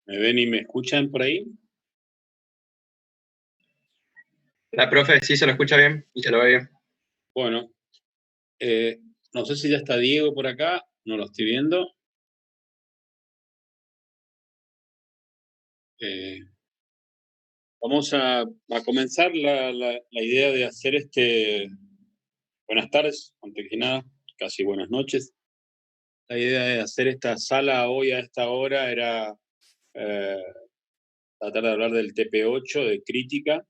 ¿Me ven y me escuchan por ahí? La profe sí se lo escucha bien y se lo ve bien. Bueno, eh, no sé si ya está Diego por acá, no lo estoy viendo. Eh, Vamos a comenzar la idea de hacer buenas tardes, antes que nada, casi buenas noches. La idea de hacer esta sala hoy a esta hora era eh, tratar de hablar del TP8, de crítica,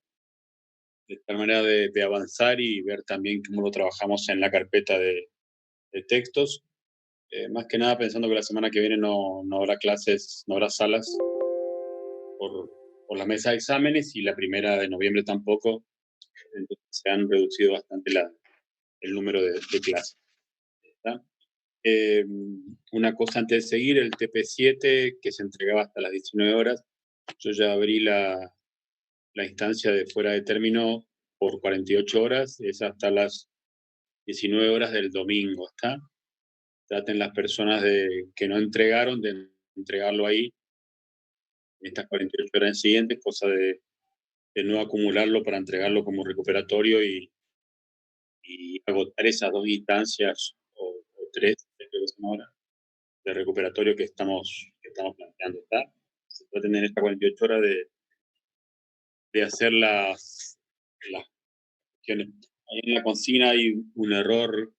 de tal manera de avanzar y ver también cómo lo trabajamos en la carpeta de textos. Más que nada pensando que la semana que viene no habrá clases, no habrá salas por, por la mesa de exámenes y la primera de noviembre tampoco. Entonces se han reducido bastante el número de clases. ¿Está? Eh, una cosa antes de seguir, el TP7 que se entregaba hasta las 19 horas, yo ya abrí la instancia de fuera de término por 48 horas, es hasta las 19 horas del domingo. ¿Está? Traten las personas que no entregaron de entregarlo ahí en estas 48 horas siguientes, cosa de no acumularlo para entregarlo como recuperatorio y agotar esas dos instancias o tres, creo que son ahora, de recuperatorio que estamos planteando. ¿Está? Se puede tener estas 48 horas de hacer las cuestiones. Ahí en la consigna hay un error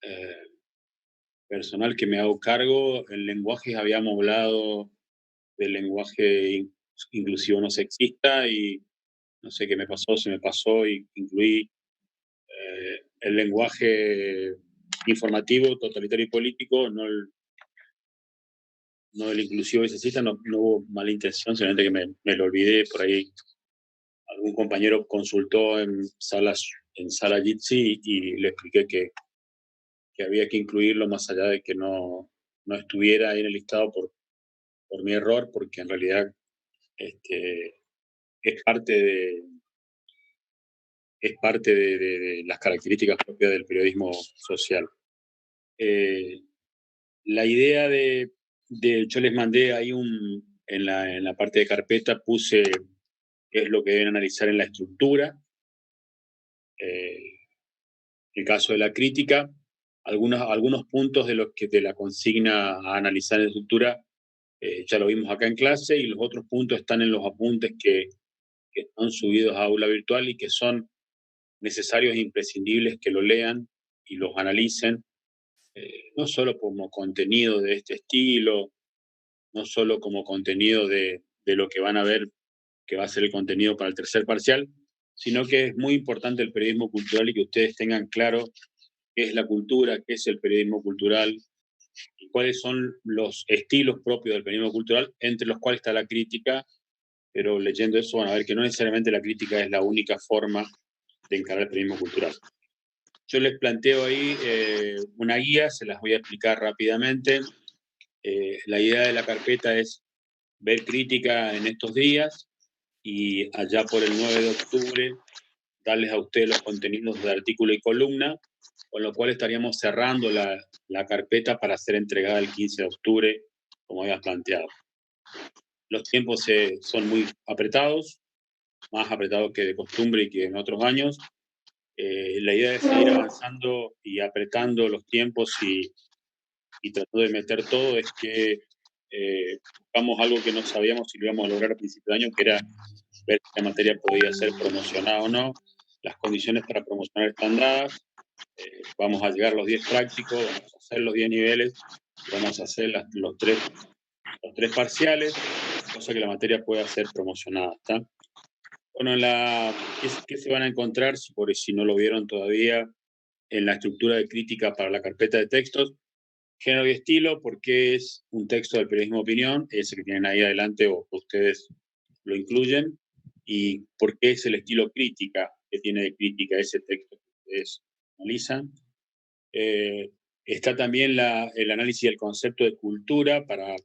eh, personal que me hago cargo. En lenguajes habíamos hablado del lenguaje inclusivo no sexista y no sé qué me pasó, se me pasó y incluí el lenguaje informativo, totalitario y político, no el inclusivo y sexista, no hubo mala intención, simplemente que me lo olvidé por ahí. Algún compañero consultó en sala Jitsi y le expliqué que había que incluirlo más allá de que no estuviera ahí en el listado por mi error, porque en realidad este, es parte de, es parte de las características propias del periodismo social. Eh, la idea yo les mandé ahí en la parte de carpeta, puse qué es lo que deben analizar en la estructura. En el caso de la crítica, algunos puntos de la consigna a analizar en la estructura ya lo vimos acá en clase y los otros puntos están en los apuntes que están subidos a aula virtual y que son necesarios e imprescindibles que lo lean y los analicen, no solo como contenido de este estilo, no solo como contenido de lo que van a ver, que va a ser el contenido para el tercer parcial, sino que es muy importante el periodismo cultural y que ustedes tengan claro qué es la cultura, qué es el periodismo cultural y cuáles son los estilos propios del periodismo cultural, entre los cuales está la crítica, pero leyendo eso van a ver que no necesariamente la crítica es la única forma de encarar el periodismo cultural. Yo les planteo ahí una guía, se las voy a explicar rápidamente. La idea de la carpeta es ver crítica en estos días y allá por el 9 de octubre darles a ustedes los contenidos de artículo y columna, con lo cual estaríamos cerrando la carpeta para ser entregada el 15 de octubre, como habías planteado. Los tiempos son muy apretados, más apretados que de costumbre y que en otros años. La idea es seguir avanzando y apretando los tiempos y tratando de meter todo, es que buscamos algo que no sabíamos si lo íbamos a lograr a principio de año, que era ver si la materia podía ser promocionada o no. Las condiciones para promocionar están dadas. Vamos a llegar a los 10 prácticos, vamos a hacer los 10 niveles, vamos a hacer los tres parciales, cosa que la materia pueda ser promocionada. ¿Está? Bueno, ¿qué se van a encontrar, si no lo vieron todavía, en la estructura de crítica para la carpeta de textos? Género y estilo, porque es un texto del periodismo de opinión, ese que tienen ahí adelante o ustedes lo incluyen, y por qué es el estilo crítica, que tiene de crítica ese texto que ustedes analizan. Eh, Está también el análisis del concepto de cultura para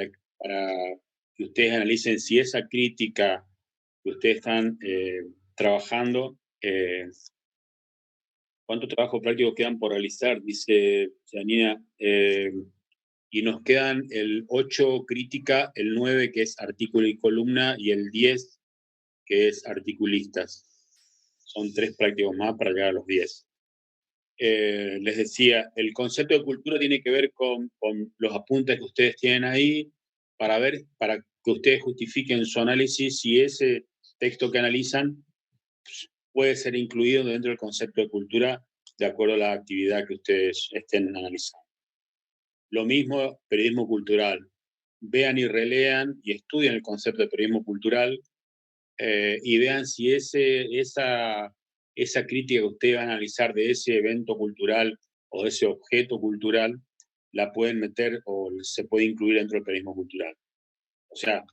que ustedes analicen si esa crítica que ustedes están trabajando, ¿cuánto trabajo práctico quedan por realizar? Dice Janina. y nos quedan el 8 crítica, el 9 que es artículo y columna, y el 10 que es articulistas. Son 3 prácticos más para llegar a los 10. Les decía, el concepto de cultura tiene que ver con los apuntes que ustedes tienen ahí, para que ustedes justifiquen su análisis si ese texto que analizan puede ser incluido dentro del concepto de cultura de acuerdo a la actividad que ustedes estén analizando. Lo mismo, periodismo cultural. Vean y relean y estudien el concepto de periodismo cultural, y vean si esa crítica que ustedes van a analizar de ese evento cultural o de ese objeto cultural la pueden meter o se puede incluir dentro del periodismo cultural. O sea,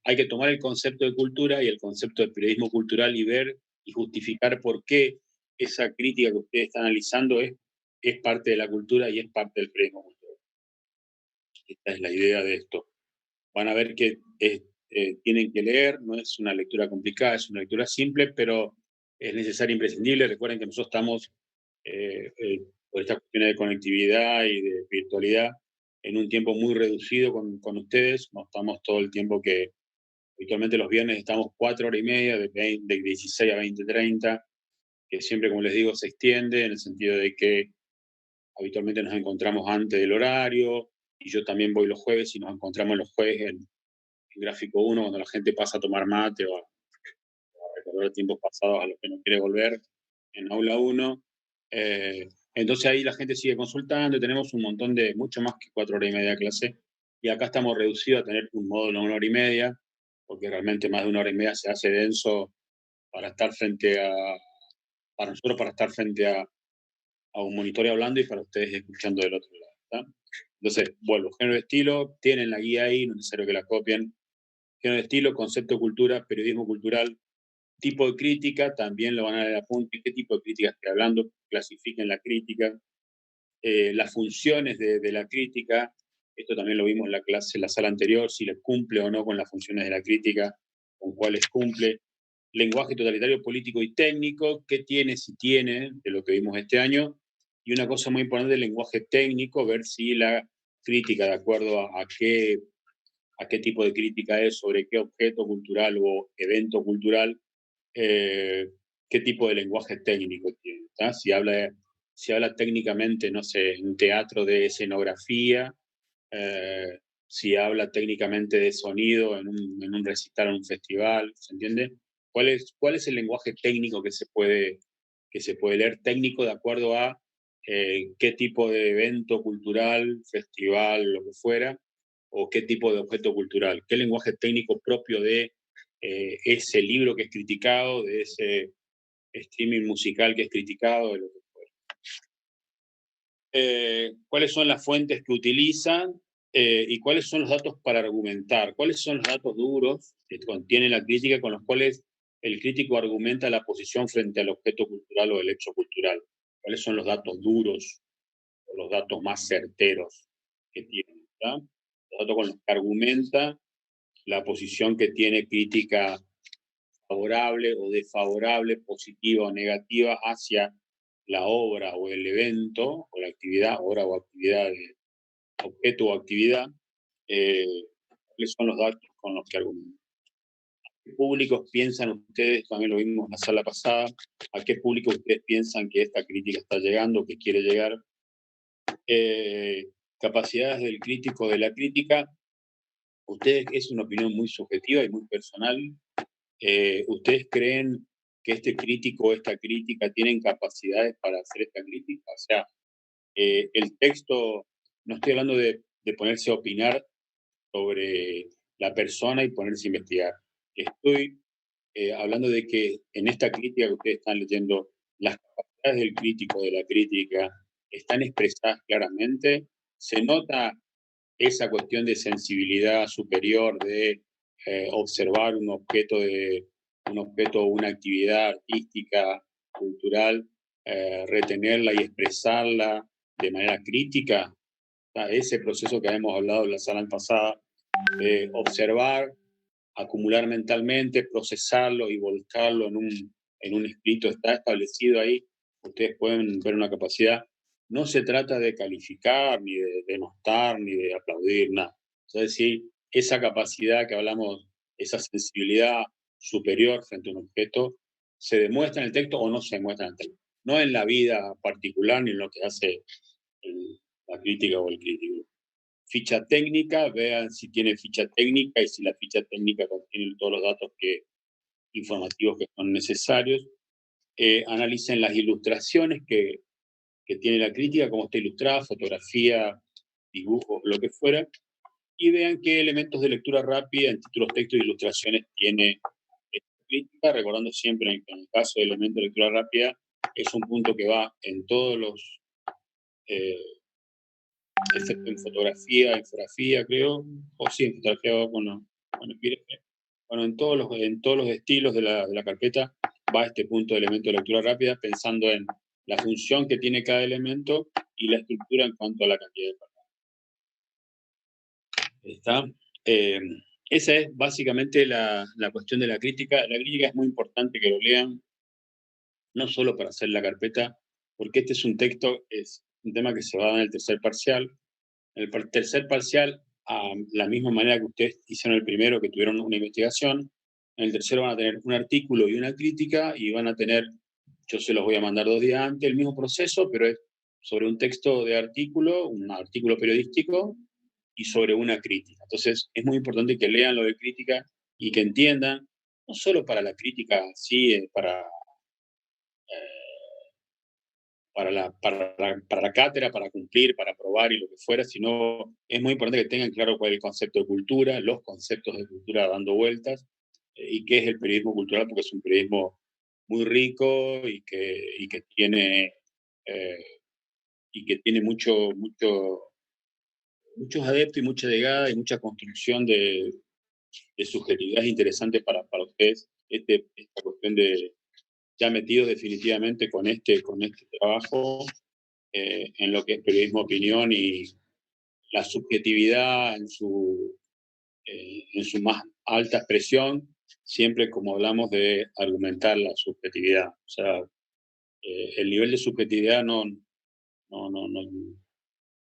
hay que tomar el concepto de cultura y el concepto de periodismo cultural y ver y justificar por qué esa crítica que ustedes están analizando es parte de la cultura y es parte del periodismo cultural. Esta es la idea de esto. Van a ver que tienen que leer, no es una lectura complicada, es una lectura simple, pero es necesaria e imprescindible. Recuerden que nosotros estamos, por estas cuestiones de conectividad y de virtualidad, en un tiempo muy reducido con ustedes. No estamos todo el tiempo que habitualmente los viernes estamos 4 horas y media, de 16 a 20:30, que siempre, como les digo, se extiende en el sentido de que habitualmente nos encontramos antes del horario, y yo también voy los jueves y nos encontramos los jueves en Gráfico 1, cuando la gente pasa a tomar mate o a recordar tiempos pasados a los que no quiere volver, en Aula 1. Entonces ahí la gente sigue consultando y tenemos un montón de, mucho más que 4 horas y media de clase. Y acá estamos reducidos a tener un módulo de 1 hora y media, porque realmente más de 1 hora y media se hace denso para estar frente a, para nosotros, para estar frente a un monitoreo hablando y para ustedes escuchando del otro lado. ¿Tá? Entonces, vuelvo, género de estilo, tienen la guía ahí, no es necesario que la copien. Género de estilo, concepto de cultura, periodismo cultural, tipo de crítica, también lo van a dar apunte, qué tipo de crítica estoy hablando, clasifiquen la crítica, las funciones de la crítica, esto también lo vimos en la clase, en la sala anterior, si les cumple o no con las funciones de la crítica, con cuáles cumple, lenguaje totalitario, político y técnico, qué tiene, si tiene, de lo que vimos este año, y una cosa muy importante, el lenguaje técnico, ver si la crítica, de acuerdo a qué tipo de crítica es, sobre qué objeto cultural o evento cultural, qué tipo de lenguaje técnico tiene. ¿Tá? Si habla técnicamente, no sé, en teatro de escenografía, si habla técnicamente de sonido en un recital, en un festival, ¿se entiende? ¿Cuál es el lenguaje técnico que se puede leer técnico de acuerdo a qué tipo de evento cultural, festival, lo que fuera, o qué tipo de objeto cultural? ¿Qué lenguaje técnico propio de ese libro que es criticado, de ese streaming musical que es criticado, de lo que fuera? ¿Cuáles son las fuentes que utilizan y cuáles son los datos para argumentar? ¿Cuáles son los datos duros que contiene la crítica con los cuales el crítico argumenta la posición frente al objeto cultural o el hecho cultural? ¿Cuáles son los datos duros o los datos más certeros que tiene? ¿Tá? Los datos con los que argumenta la posición que tiene crítica favorable o desfavorable, positiva o negativa hacia la obra o el evento o la actividad, obra o actividad, objeto o actividad, cuáles son los datos con los que argumentan. ¿A qué públicos piensan ustedes? También lo vimos en la sala pasada. ¿A qué público ustedes piensan que esta crítica está llegando, que quiere llegar? Capacidades del crítico de la crítica. Ustedes, es una opinión muy subjetiva y muy personal. ¿Ustedes creen que este crítico o esta crítica tienen capacidades para hacer esta crítica? O sea, el texto, no estoy hablando de ponerse a opinar sobre la persona y ponerse a investigar. Estoy hablando de que en esta crítica que ustedes están leyendo, las capacidades del crítico, de la crítica, están expresadas claramente. Se nota esa cuestión de sensibilidad superior, de observar un objeto o una actividad artística, cultural, retenerla y expresarla de manera crítica. Ese proceso que hemos hablado en la sala pasada, observar, acumular mentalmente, procesarlo y volcarlo en un escrito, está establecido ahí. Ustedes pueden ver una capacidad. no se trata de calificar, ni de denostar, ni de aplaudir, nada. Es decir, esa capacidad que hablamos, esa sensibilidad superior frente a un objeto, se demuestra en el texto o no se demuestra en el texto. No en la vida particular ni en lo que hace la crítica o el crítico. Ficha técnica, vean si tiene ficha técnica y si la ficha técnica contiene todos los datos informativos que son necesarios. Analicen las ilustraciones que tiene la crítica, cómo está ilustrada, fotografía, dibujo, lo que fuera, y vean qué elementos de lectura rápida en títulos, textos e ilustraciones tiene esta crítica, recordando siempre que en el caso de elementos de lectura rápida es un punto que va en todos los, excepto en fotografía, infografía, creo, o sí, en fotografía va bueno, en todos los estilos de la carpeta va este punto de elemento de lectura rápida, pensando en la función que tiene cada elemento y la estructura en cuanto a la cantidad de palabras. ¿Está? Esa es básicamente la cuestión de la crítica. La crítica es muy importante que lo lean, no solo para hacer la carpeta, porque este es un texto, es un tema que se va a dar en el tercer parcial. En el tercer parcial, a la misma manera que ustedes hicieron el primero, que tuvieron una investigación, en el tercero van a tener un artículo y una crítica, y van a tener, yo se los voy a mandar 2 días antes, el mismo proceso, pero es sobre un texto de artículo, un artículo periodístico, y sobre una crítica. Entonces, es muy importante que lean lo de crítica y que entiendan, no solo para la crítica, sí, para la cátedra, para cumplir, para probar y lo que fuera, sino es muy importante que tengan claro cuál es el concepto de cultura, los conceptos de cultura dando vueltas, y qué es el periodismo cultural, porque es un periodismo muy rico y que tiene, eh, muchos adeptos y mucha llegada y mucha construcción de subjetividad interesante para ustedes. Esta cuestión de ya metidos definitivamente con este trabajo, en lo que es periodismo opinión y la subjetividad en su más alta expresión, siempre como hablamos de argumentar la subjetividad. O sea, el nivel de subjetividad no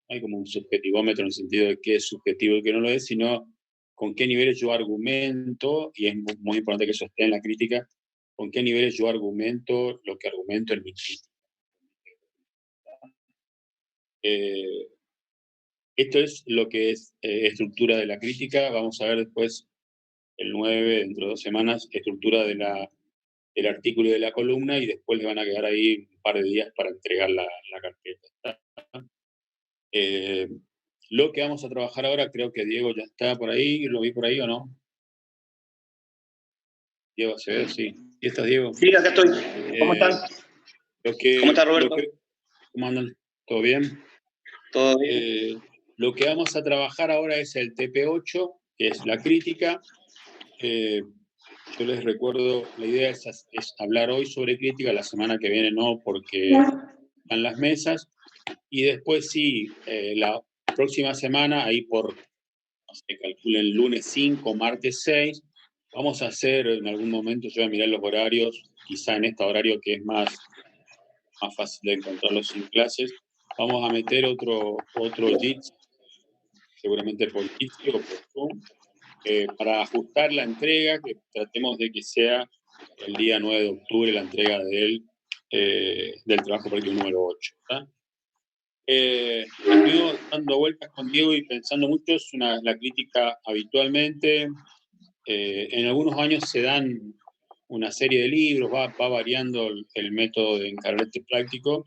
hay como un subjetivómetro en el sentido de qué es subjetivo y qué no lo es, sino con qué niveles yo argumento, y es muy importante que eso esté en la crítica, con qué niveles yo argumento lo que argumento en mi crítica. Esto es lo que es estructura de la crítica. Vamos a ver después, el 9, dentro de 2 semanas, estructura del artículo y de la columna, y después le van a quedar ahí un par de días para entregar la carpeta. Lo que vamos a trabajar ahora, creo que Diego ya está por ahí, ¿lo vi por ahí o no? Diego Acevedo, sí. ¿Y estás, Diego? Sí, acá estoy. ¿Cómo están? ¿Cómo está Roberto? ¿Cómo andan? ¿Todo bien? Todo bien. Lo que vamos a trabajar ahora es el TP8, que es la crítica. Yo les recuerdo, la idea es hablar hoy sobre crítica, la semana que viene no, porque están las mesas. Y después sí, la próxima semana, ahí por, no sé, calculen lunes 5, martes 6, vamos a hacer en algún momento, yo voy a mirar los horarios, quizá en este horario que es más fácil de encontrarlos sin clases, vamos a meter otro JITS, seguramente por Jitsi o por Zoom, para ajustar la entrega, que tratemos de que sea el día 9 de octubre la entrega del trabajo práctico número 8. Estuvimos dando vueltas con Diego y pensando mucho, es la crítica habitualmente. En algunos años se dan una serie de libros, va variando el método de encarar este práctico,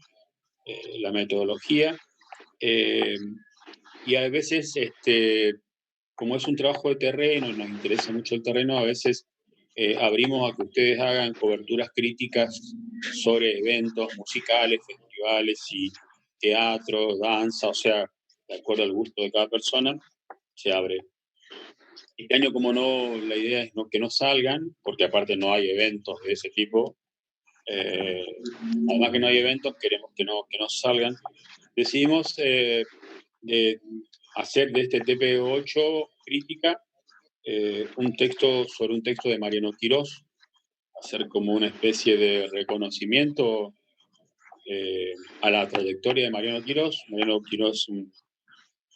la metodología, y a veces, como es un trabajo de terreno y nos interesa mucho el terreno, a veces abrimos a que ustedes hagan coberturas críticas sobre eventos musicales, festivales y teatro, danza, o sea, de acuerdo al gusto de cada persona, se abre. Este año, como no, la idea es que no salgan, porque aparte no hay eventos de ese tipo. Además que no hay eventos, queremos que no salgan. Decidimos hacer de este TP8 crítica un texto sobre un texto de Mariano Quirós, hacer como una especie de reconocimiento a la trayectoria de Mariano Quirós. Mariano Quirós es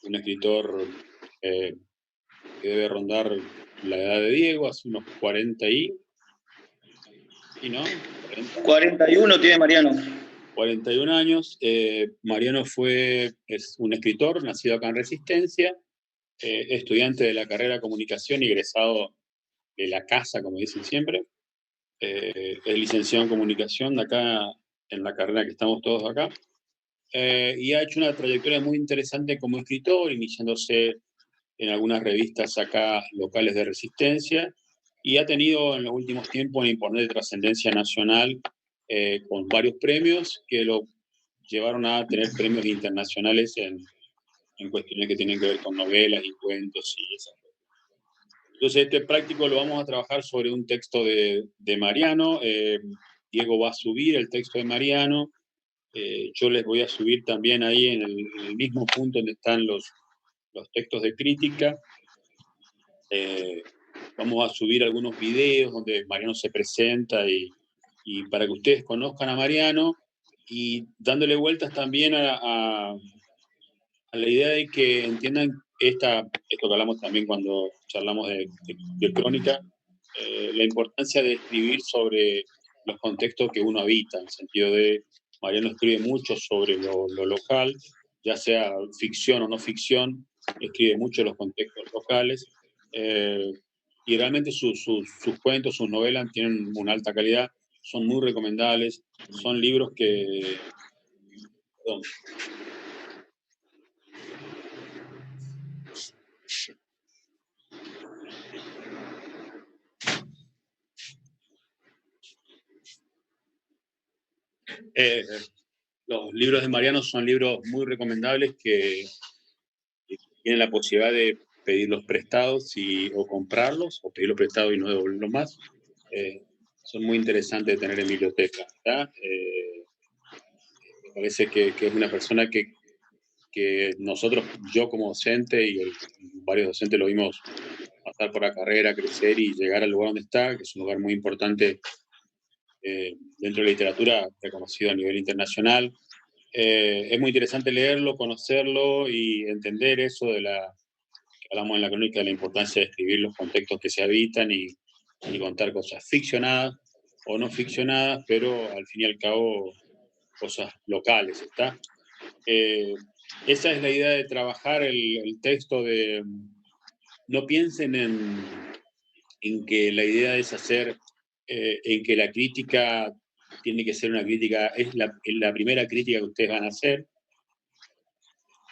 un escritor que debe rondar la edad de Diego, hace unos 40 y ¿no? 41 tiene Mariano. 41 años. Mariano es un escritor nacido acá en Resistencia, estudiante de la carrera de comunicación y egresado de la casa, como dicen siempre. Es licenciado en comunicación de acá, en la carrera que estamos todos acá. Y ha hecho una trayectoria muy interesante como escritor, iniciándose en algunas revistas acá locales de Resistencia, y ha tenido en los últimos tiempos una importante trascendencia nacional con varios premios que lo llevaron a tener premios internacionales en cuestiones que tienen que ver con novelas y cuentos y esas cosas. Entonces, este práctico lo vamos a trabajar sobre un texto de Mariano. Diego va a subir el texto de Mariano. Yo les voy a subir también ahí en el mismo punto donde están los textos de crítica. Vamos a subir algunos videos donde Mariano se presenta y para que ustedes conozcan a Mariano, y dándole vueltas también a la idea de que entiendan esto que hablamos también cuando charlamos de crónica, la importancia de escribir sobre los contextos que uno habita, en el sentido de Mariano escribe mucho sobre lo local, ya sea ficción o no ficción, escribe mucho los contextos locales, y realmente sus cuentos, sus novelas tienen una alta calidad, son muy recomendables, son libros que... Perdón. Los libros de Mariano son libros muy recomendables que tienen la posibilidad de pedirlos prestados o comprarlos, o pedirlos prestados y no devolverlos más. Son muy interesantes de tener en biblioteca. Me parece que es una persona que nosotros, yo como docente y varios docentes lo vimos pasar por la carrera, crecer y llegar al lugar donde está, que es un lugar muy importante dentro de la literatura, reconocido a nivel internacional. Es muy interesante leerlo, conocerlo y entender eso de que hablamos en la crónica, de la importancia de escribir los contextos que se habitan y contar cosas ficcionadas o no ficcionadas, pero al fin y al cabo cosas locales, ¿está? Esa es la idea de trabajar el texto de... No piensen en que la idea es hacer, en que la crítica tiene que ser una crítica, es la primera crítica que ustedes van a hacer.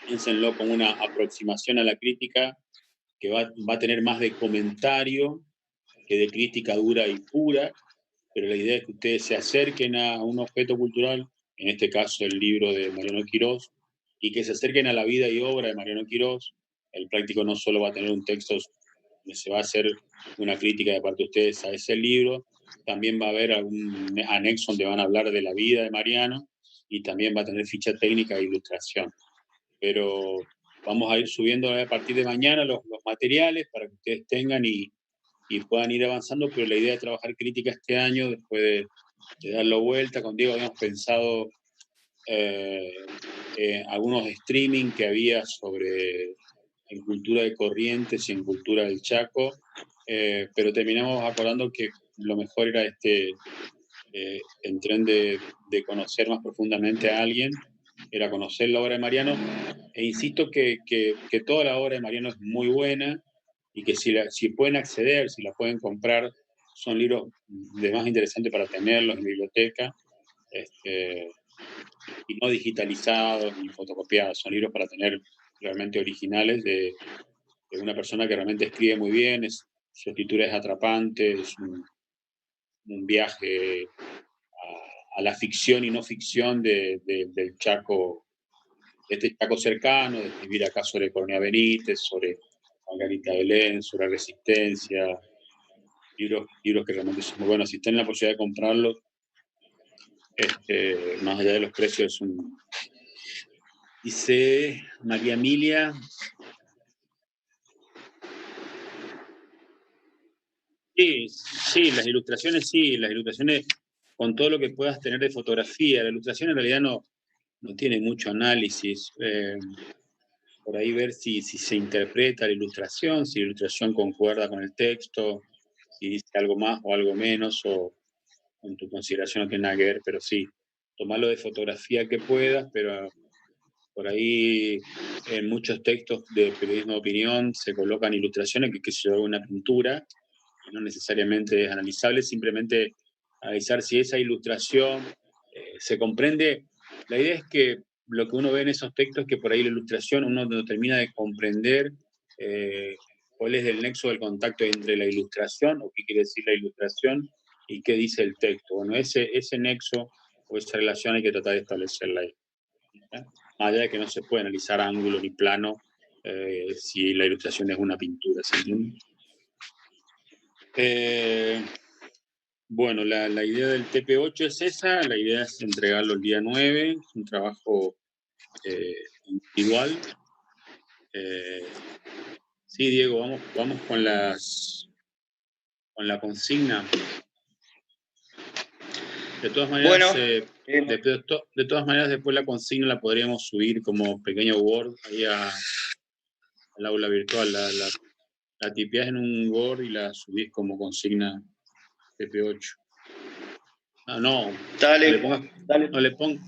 Piénsenlo como una aproximación a la crítica que va a tener más de comentario que de crítica dura y pura, pero la idea es que ustedes se acerquen a un objeto cultural, en este caso el libro de Mariano Quirós, y que se acerquen a la vida y obra de Mariano Quirós. El práctico no solo va a tener un texto donde se va a hacer una crítica de parte de ustedes a ese libro, también va a haber algún anexo donde van a hablar de la vida de Mariano, y también va a tener ficha técnica e ilustración. Pero vamos a ir subiendo a partir de mañana los materiales para que ustedes tengan y puedan ir avanzando, pero la idea de trabajar crítica este año, después de darlo vuelta, con Diego habíamos pensado algunos streaming que había en cultura de Corrientes y en cultura del Chaco, pero terminamos acordando que lo mejor era en tren de conocer más profundamente a alguien, era conocer la obra de Mariano, e insisto que toda la obra de Mariano es muy buena, y que si pueden acceder, si la pueden comprar, son libros de más interesantes para tenerlos en biblioteca, y no digitalizados ni fotocopiados, son libros para tener realmente originales de una persona que realmente escribe muy bien, su escritura es atrapante, es un viaje a la ficción y no ficción del Chaco, de este Chaco cercano, de escribir acá sobre Coronel Benítez, sobre Margarita Belén, sobre Resistencia, libros que realmente son muy buenos. Si tienen la posibilidad de comprarlos, más allá de los precios, es un... Dice María Emilia... Sí, las ilustraciones con todo lo que puedas tener de fotografía. La ilustración en realidad no tiene mucho análisis. Por ahí ver si se interpreta la ilustración, si la ilustración concuerda con el texto, si dice algo más o algo menos, o en tu consideración no tiene nada que ver, pero sí, tomarlo de fotografía que puedas, pero por ahí en muchos textos de periodismo de opinión se colocan ilustraciones que se llama una pintura, que no necesariamente es analizable, simplemente analizar si esa ilustración se comprende. La idea es que lo que uno ve en esos textos es que por ahí la ilustración uno no termina de comprender cuál es el nexo del contacto entre la ilustración, o qué quiere decir la ilustración, y qué dice el texto. Bueno, ese nexo o esa relación hay que tratar de establecerla ahí. Más allá de que no se puede analizar ángulo ni plano si la ilustración es una pintura, ¿se entiende? Bueno, la idea del TP8 es esa, la idea es entregarlo el día 9, es un trabajo individual. Sí, Diego, vamos con la consigna. De todas maneras, Bueno, de todas maneras, después la consigna la podríamos subir como pequeño Word ahí al aula virtual. La tipeás en un Word y la subís como consigna TP8. No dale, le pongas.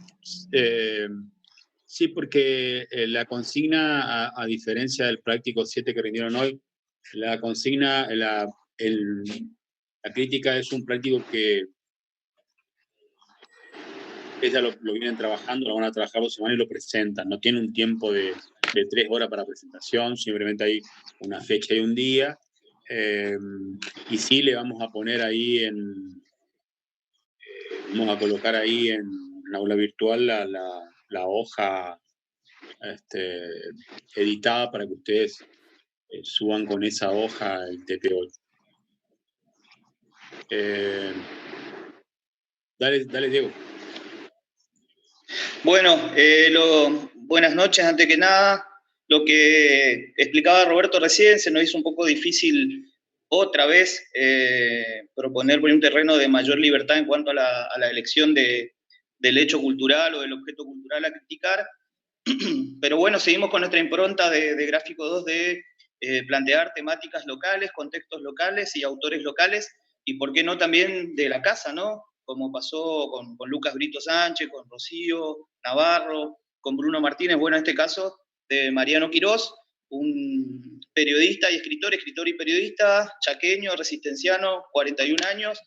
Sí, porque la consigna, a diferencia del práctico 7 que rindieron hoy, la consigna, la crítica es un práctico que ya lo vienen trabajando, lo van a trabajar 2 semanas y lo presentan. No tiene un tiempo de 3 horas para presentación, simplemente hay una fecha y un día. Y sí le vamos a poner ahí vamos a colocar ahí en aula virtual la hoja editada para que ustedes suban con esa hoja el TP8. Dale, Diego. Bueno, buenas noches antes que nada. Lo que explicaba Roberto recién, se nos hizo un poco difícil otra vez proponer por un terreno de mayor libertad en cuanto a la elección del hecho cultural o del objeto cultural a criticar. Pero bueno, seguimos con nuestra impronta de gráfico 2 de plantear temáticas locales, contextos locales y autores locales, y por qué no también de la casa, ¿no? Como pasó con Lucas Brito Sánchez, con Rocío Navarro, con Bruno Martínez, bueno, en este caso de Mariano Quirós, un periodista y escritor y periodista, chaqueño, resistenciano, 41 años,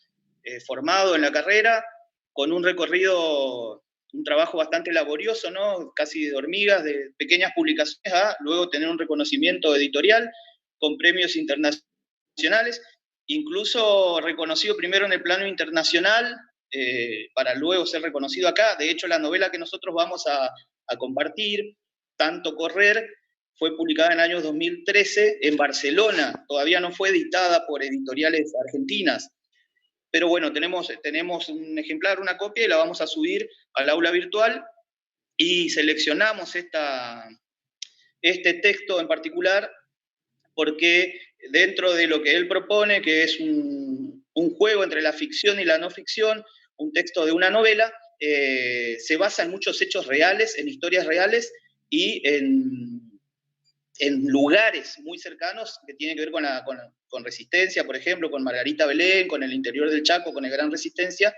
formado en la carrera, con un recorrido, un trabajo bastante laborioso, ¿no? Casi de hormigas, de pequeñas publicaciones, a luego tener un reconocimiento editorial con premios internacionales, incluso reconocido primero en el plano internacional, para luego ser reconocido acá. De hecho, la novela que nosotros vamos a compartir, Tanto Correr, fue publicada en el año 2013 en Barcelona, todavía no fue editada por editoriales argentinas. Pero bueno, tenemos un ejemplar, una copia, y la vamos a subir al aula virtual, y seleccionamos este texto en particular porque dentro de lo que él propone, que es un juego entre la ficción y la no ficción, un texto de una novela, se basa en muchos hechos reales, en historias reales y en lugares muy cercanos que tienen que ver con Resistencia, por ejemplo, con Margarita Belén, con el interior del Chaco, con el Gran Resistencia.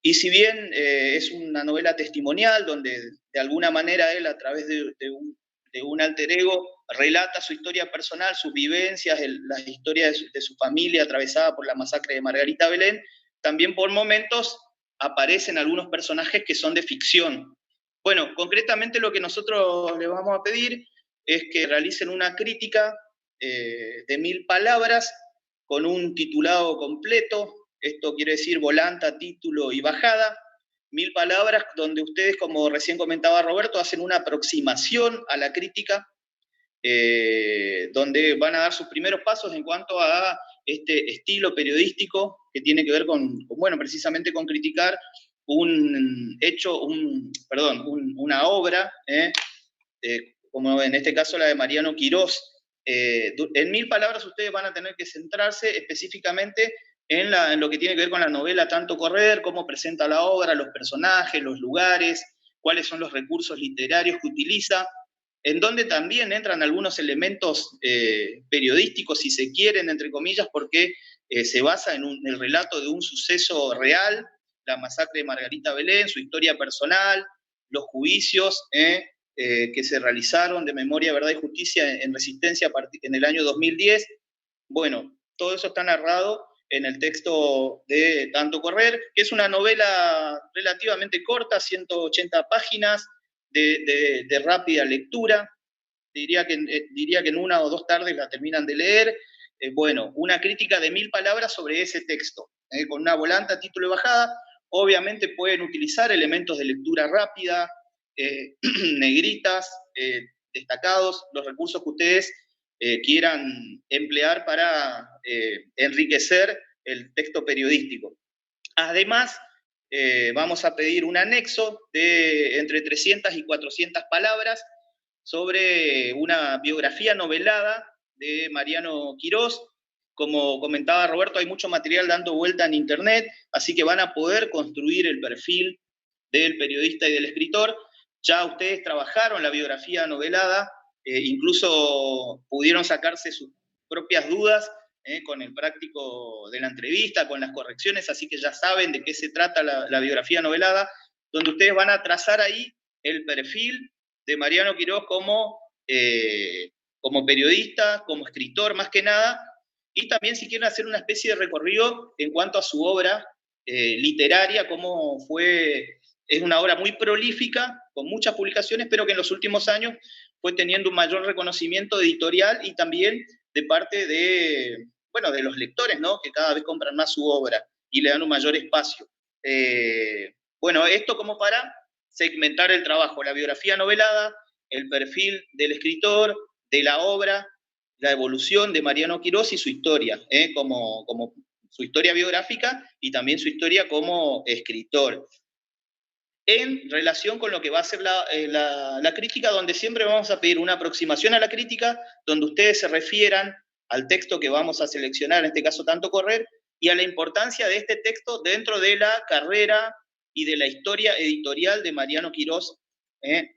Y si bien es una novela testimonial, donde de alguna manera él, a través de un alter ego, relata su historia personal, sus vivencias, las historias de su familia atravesada por la masacre de Margarita Belén, también por momentos aparecen algunos personajes que son de ficción. Bueno, concretamente lo que nosotros le vamos a pedir es que realicen una crítica de 1000 palabras con un titulado completo. Esto quiere decir volanta, título y bajada. 1000 palabras donde ustedes, como recién comentaba Roberto, hacen una aproximación a la crítica, donde van a dar sus primeros pasos en cuanto a este estilo periodístico que tiene que ver bueno, precisamente con criticar un hecho, una obra, como en este caso la de Mariano Quirós. En 1000 palabras ustedes van a tener que centrarse específicamente en lo que tiene que ver con la novela Tanto Correr, cómo presenta la obra, los personajes, los lugares, cuáles son los recursos literarios que utiliza, en donde también entran algunos elementos periodísticos, si se quieren, entre comillas, porque se basa en el relato de un suceso real, la masacre de Margarita Belén, su historia personal, los juicios que se realizaron de Memoria, Verdad y Justicia en Resistencia en el año 2010. Bueno, todo eso está narrado en el texto de Tanto Correr, que es una novela relativamente corta, 180 páginas, de rápida lectura. Diría que en una o dos tardes la terminan de leer. Bueno, una crítica de 1000 palabras sobre ese texto, con una volanta, título y bajada. Obviamente pueden utilizar elementos de lectura rápida, negritas, destacados, los recursos que ustedes quieran emplear para enriquecer el texto periodístico. Además, vamos a pedir un anexo de entre 300 y 400 palabras sobre una biografía novelada de Mariano Quirós. Como comentaba Roberto, hay mucho material dando vuelta en internet, así que van a poder construir el perfil del periodista y del escritor. Ya ustedes trabajaron la biografía novelada, incluso pudieron sacarse sus propias dudas con el práctico de la entrevista, con las correcciones, así que ya saben de qué se trata la biografía novelada, donde ustedes van a trazar ahí el perfil de Mariano Quirós como periodista, como escritor más que nada, y también si quieren hacer una especie de recorrido en cuanto a su obra literaria, cómo fue. Es una obra muy prolífica, con muchas publicaciones, pero que en los últimos años fue teniendo un mayor reconocimiento editorial y también de parte de los lectores, ¿no? Que cada vez compran más su obra y le dan un mayor espacio. Esto como para segmentar el trabajo, la biografía novelada, el perfil del escritor, de la obra, la evolución de Mariano Quirós y su historia, como su historia biográfica y también su historia como escritor. En relación con lo que va a ser la crítica, donde siempre vamos a pedir una aproximación a la crítica, donde ustedes se refieran al texto que vamos a seleccionar, en este caso Tanto Correr, y a la importancia de este texto dentro de la carrera y de la historia editorial de Mariano Quirós.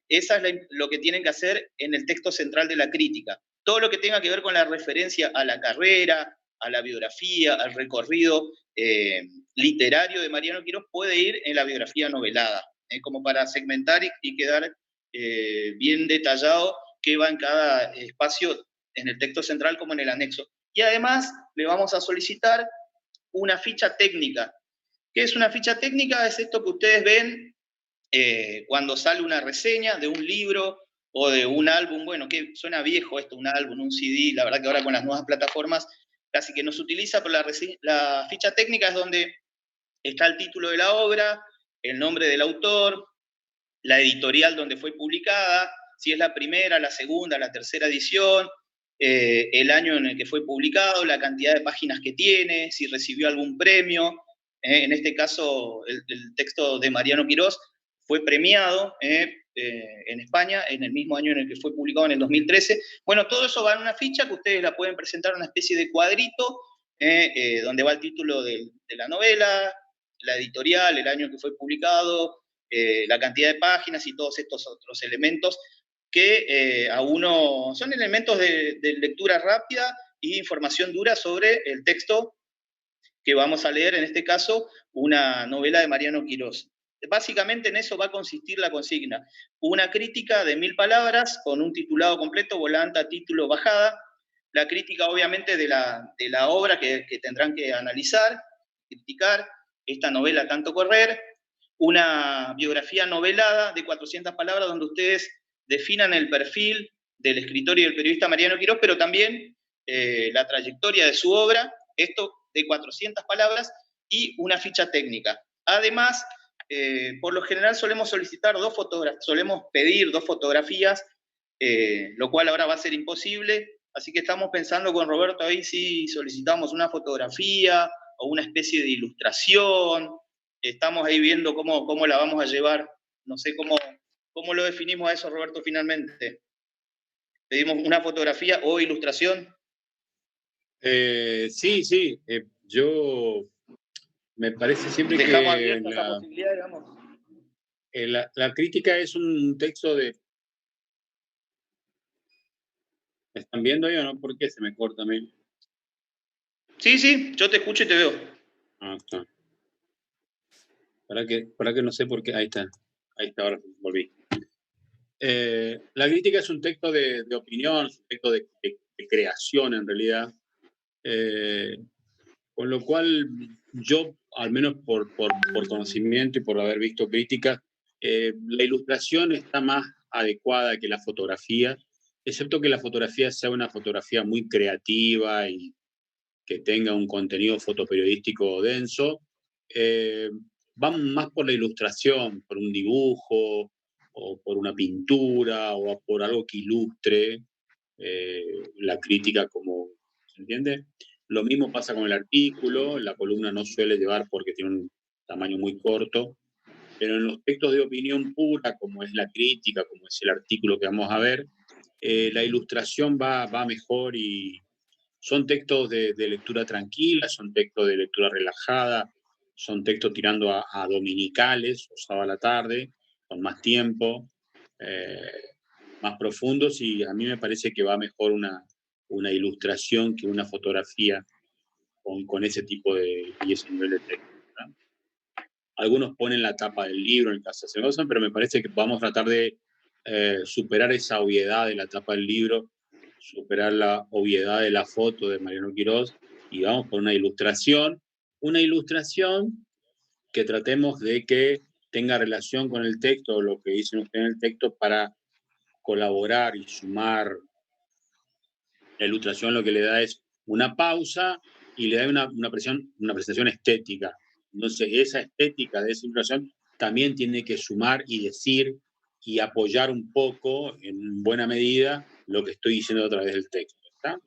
Esa es lo que tienen que hacer en el texto central de la crítica. Todo lo que tenga que ver con la referencia a la carrera, a la biografía, al recorrido literario de Mariano Quirós puede ir en la biografía novelada, como para segmentar y quedar bien detallado qué va en cada espacio, en el texto central como en el anexo. Y además le vamos a solicitar una ficha técnica. ¿Qué es una ficha técnica? Es esto que ustedes ven cuando sale una reseña de un libro o de un álbum. Bueno, que suena viejo esto, un álbum, un CD, la verdad que ahora con las nuevas plataformas casi que no se utiliza, pero la ficha técnica es donde está el título de la obra, el nombre del autor, la editorial donde fue publicada, si es la primera, la segunda, la tercera edición, el año en el que fue publicado, la cantidad de páginas que tiene, si recibió algún premio. En este caso, el texto de Mariano Quirós fue premiado en España en el mismo año en el que fue publicado, en el 2013. Bueno, todo eso va en una ficha que ustedes la pueden presentar en una especie de cuadrito, donde va el título de la novela, la editorial, el año en que fue publicado, la cantidad de páginas y todos estos otros elementos que a uno son elementos de lectura rápida y información dura sobre el texto que vamos a leer, en este caso, una novela de Mariano Quirós. Básicamente en eso va a consistir la consigna. Una crítica de 1000 palabras con un titulado completo, volanta, título, bajada. La crítica, obviamente, de la obra que tendrán que analizar, criticar, esta novela Tanto Correr. Una biografía novelada de 400 palabras donde ustedes definan el perfil del escritor y del periodista Mariano Quirós, pero también la trayectoria de su obra, esto de 400 palabras, y una ficha técnica. Además, por lo general solemos solicitar solemos pedir 2 fotografías, lo cual ahora va a ser imposible, así que estamos pensando con Roberto ahí si solicitamos una fotografía o una especie de ilustración. Estamos ahí viendo cómo la vamos a llevar. No sé cómo lo definimos a eso, Roberto, finalmente. ¿Pedimos una fotografía o ilustración? Sí. Yo me parece siempre Dejamos que abierta esa posibilidad, digamos. la crítica es un texto de... ¿Me están viendo ahí o no? ¿Por qué se me corta a mí? Sí, sí, yo te escucho y te veo. Ah, está. Para que no sé por qué. Ahí está, ahora volví. La crítica es un texto de opinión, es un texto de creación en realidad. Con lo cual, yo, al menos por conocimiento y por haber visto críticas, la ilustración está más adecuada que la fotografía, excepto que la fotografía sea una fotografía muy creativa y que tenga un contenido fotoperiodístico denso. Van más por la ilustración, por un dibujo, o por una pintura, o por algo que ilustre la crítica como, ¿se entiende? Lo mismo pasa con el artículo, la columna no suele llevar porque tiene un tamaño muy corto, pero en los textos de opinión pura, como es la crítica, como es el artículo que vamos a ver, la ilustración va mejor y son textos de lectura tranquila, son textos de lectura relajada, son textos tirando a dominicales o sábado a la tarde, con más tiempo, eh, más profundos, y a mí me parece que va mejor una ilustración que una fotografía con ese tipo y ese nivel de texto, ¿verdad? Algunos ponen la tapa del libro en el caso de Segosan, pero me parece que vamos a tratar de superar esa obviedad de la tapa del libro, superar la obviedad de la foto de Mariano Quirós, y vamos por una ilustración que tratemos de que tenga relación con el texto, o lo que dicen ustedes en el texto, para colaborar y sumar. La ilustración lo que le da es una pausa y le da una presentación estética. Entonces, esa estética de esa ilustración también tiene que sumar y decir y apoyar un poco, en buena medida, lo que estoy diciendo a través del texto. ¿Está?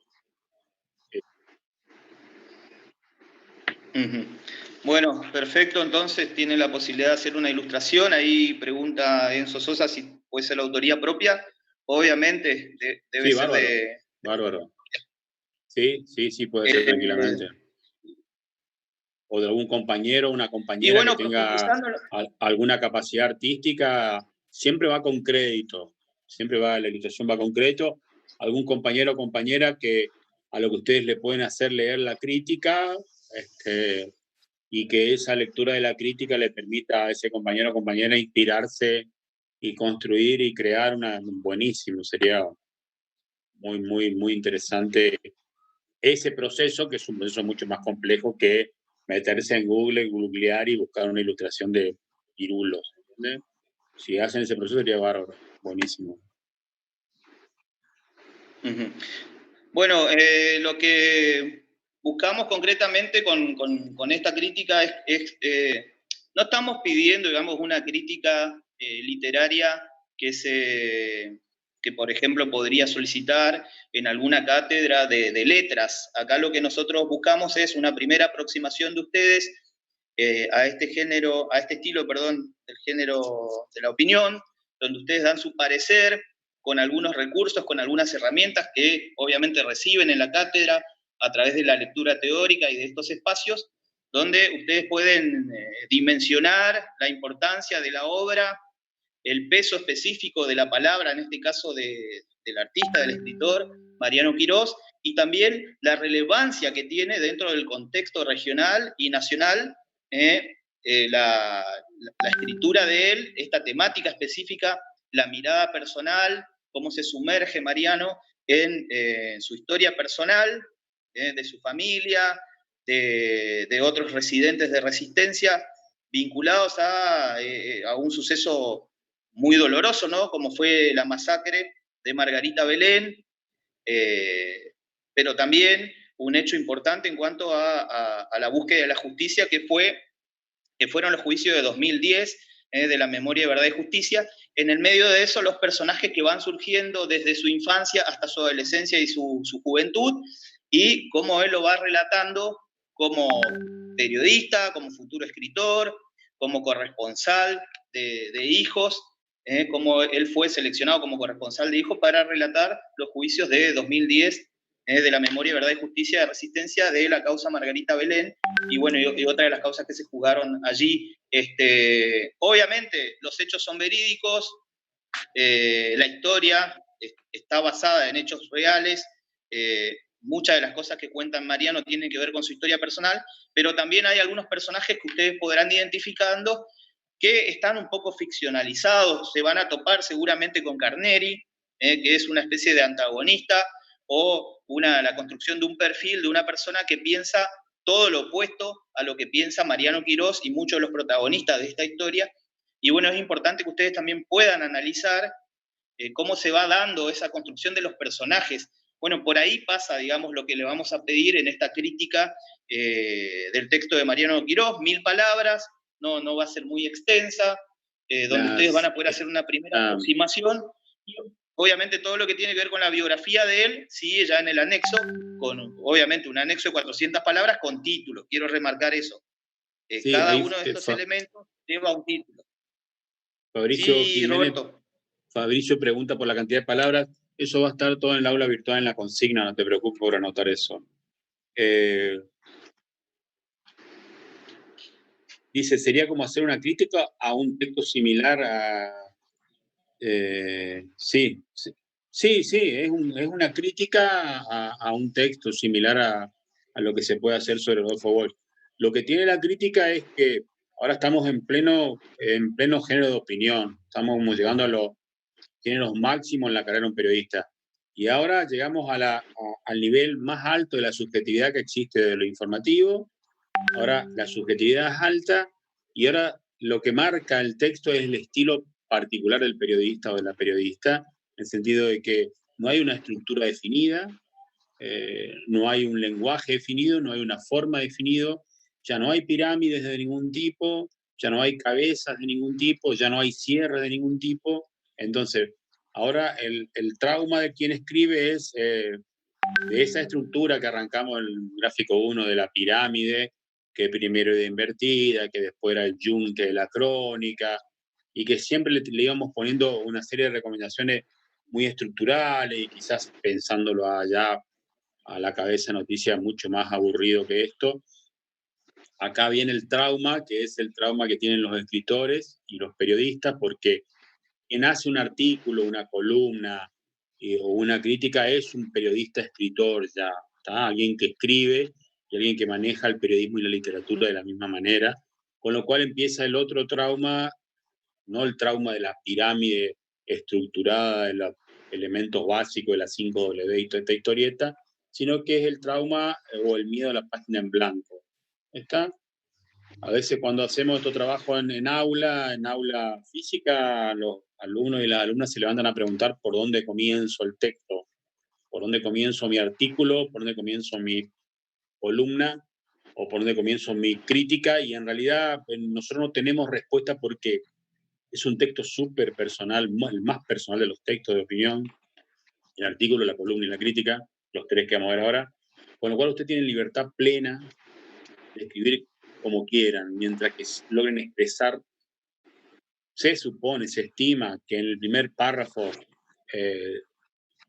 Bueno, perfecto, entonces tiene la posibilidad de hacer una ilustración. Ahí pregunta Enzo Sosa si puede ser la autoría propia. Obviamente, debe Sí, ser bárbaro, de... bárbaro. Sí, puede ser tranquilamente. O de algún compañero o una Y compañera que bueno, tenga profundizando... alguna capacidad artística, siempre va con crédito, siempre va, la ilustración va con crédito. Algún compañero o compañera que a lo que ustedes le pueden hacer leer la crítica, y que esa lectura de la crítica le permita a ese compañero o compañera inspirarse y construir y crear buenísimo. Sería muy interesante ese proceso, que es un proceso mucho más complejo que meterse en Google, googlear y buscar una ilustración de pirulos, ¿entiendes? Si hacen ese proceso sería bárbaro, buenísimo. Bueno, lo que buscamos concretamente con esta crítica es no estamos pidiendo, digamos, una crítica literaria que, por ejemplo, podría solicitar en alguna cátedra de letras. Acá lo que nosotros buscamos es una primera aproximación de ustedes a este género, a este estilo, perdón, del género de la opinión, donde ustedes dan su parecer con algunos recursos, con algunas herramientas que obviamente reciben en la cátedra a través de la lectura teórica y de estos espacios, donde ustedes pueden dimensionar la importancia de la obra, el peso específico de la palabra, en este caso del artista, del escritor, Mariano Quirós, y también la relevancia que tiene dentro del contexto regional y nacional la escritura de él, esta temática específica, la mirada personal, cómo se sumerge Mariano en su historia personal, de su familia, de otros residentes de resistencia, vinculados a un suceso muy doloroso, ¿no? Como fue la masacre de Margarita Belén, pero también un hecho importante en cuanto a la búsqueda de la justicia, que fueron los juicios de 2010, de la memoria, verdad y justicia. En el medio de eso, los personajes que van surgiendo desde su infancia hasta su adolescencia y su juventud, y cómo él lo va relatando como periodista, como futuro escritor, como corresponsal de hijos, cómo él fue seleccionado como corresponsal de hijos para relatar los juicios de 2010 de la memoria, verdad y justicia de resistencia de la causa Margarita Belén, y bueno, y otra de las causas que se jugaron allí. Obviamente, los hechos son verídicos, la historia está basada en hechos reales, muchas de las cosas que cuenta Mariano tienen que ver con su historia personal, pero también hay algunos personajes que ustedes podrán identificando que están un poco ficcionalizados, se van a topar seguramente con Carneri, que es una especie de antagonista, o la construcción de un perfil de una persona que piensa todo lo opuesto a lo que piensa Mariano Quirós y muchos de los protagonistas de esta historia. Y bueno, es importante que ustedes también puedan analizar cómo se va dando esa construcción de los personajes. Bueno, por ahí pasa, digamos, lo que le vamos a pedir en esta crítica del texto de Mariano Quirós, 1000 palabras, no va a ser muy extensa, donde ustedes van a poder hacer una primera aproximación. Y obviamente todo lo que tiene que ver con la biografía de él sigue ya en el anexo, con obviamente un anexo de 400 palabras con título. Quiero remarcar eso. Sí, cada uno de estos elementos lleva un título. Fabricio Sí, Jiménez, Roberto. Fabricio pregunta por la cantidad de palabras. Eso va a estar todo en el aula virtual en la consigna, no te preocupes por anotar eso. Dice, sería como hacer una crítica a un texto similar a... sí, es una crítica a un texto similar a lo que se puede hacer sobre Rodolfo Walsh. Lo que tiene la crítica es que ahora estamos en pleno género de opinión, estamos como llegando a los géneros máximos en la carrera de un periodista. Y ahora llegamos al nivel más alto de la subjetividad que existe de lo informativo. Ahora la subjetividad es alta y ahora lo que marca el texto es el estilo particular del periodista o de la periodista, en el sentido de que no hay una estructura definida, no hay un lenguaje definido, no hay una forma definida, ya no hay pirámides de ningún tipo, ya no hay cabezas de ningún tipo, ya no hay cierre de ningún tipo. Entonces, ahora el trauma de quien escribe es de esa estructura que arrancamos en el gráfico 1 de la pirámide, que primero era invertida, que después era el yunque de la crónica, y que siempre le íbamos poniendo una serie de recomendaciones muy estructurales y quizás pensándolo allá a la cabeza noticia mucho más aburrido que esto. Acá viene el trauma, que es el trauma que tienen los escritores y los periodistas, porque quien hace un artículo, una columna o una crítica es un periodista escritor ya, ¿está? Alguien que escribe y alguien que maneja el periodismo y la literatura de la misma manera, con lo cual empieza el otro trauma, no el trauma de la pirámide estructurada de los elementos básicos de las 5W y toda esta historieta, sino que es el trauma o el miedo a la página en blanco. ¿Está? A veces cuando hacemos estos trabajos en aula física, los alumnos y las alumnas se levantan a preguntar por dónde comienzo el texto, por dónde comienzo mi artículo, por dónde comienzo mi columna o por dónde comienzo mi crítica, y en realidad nosotros no tenemos respuesta porque es un texto súper personal, el más personal de los textos de opinión, el artículo, la columna y la crítica, los tres que vamos a ver ahora, con lo cual usted tiene libertad plena de escribir como quieran, mientras que logren expresar. Se supone, se estima que en el primer párrafo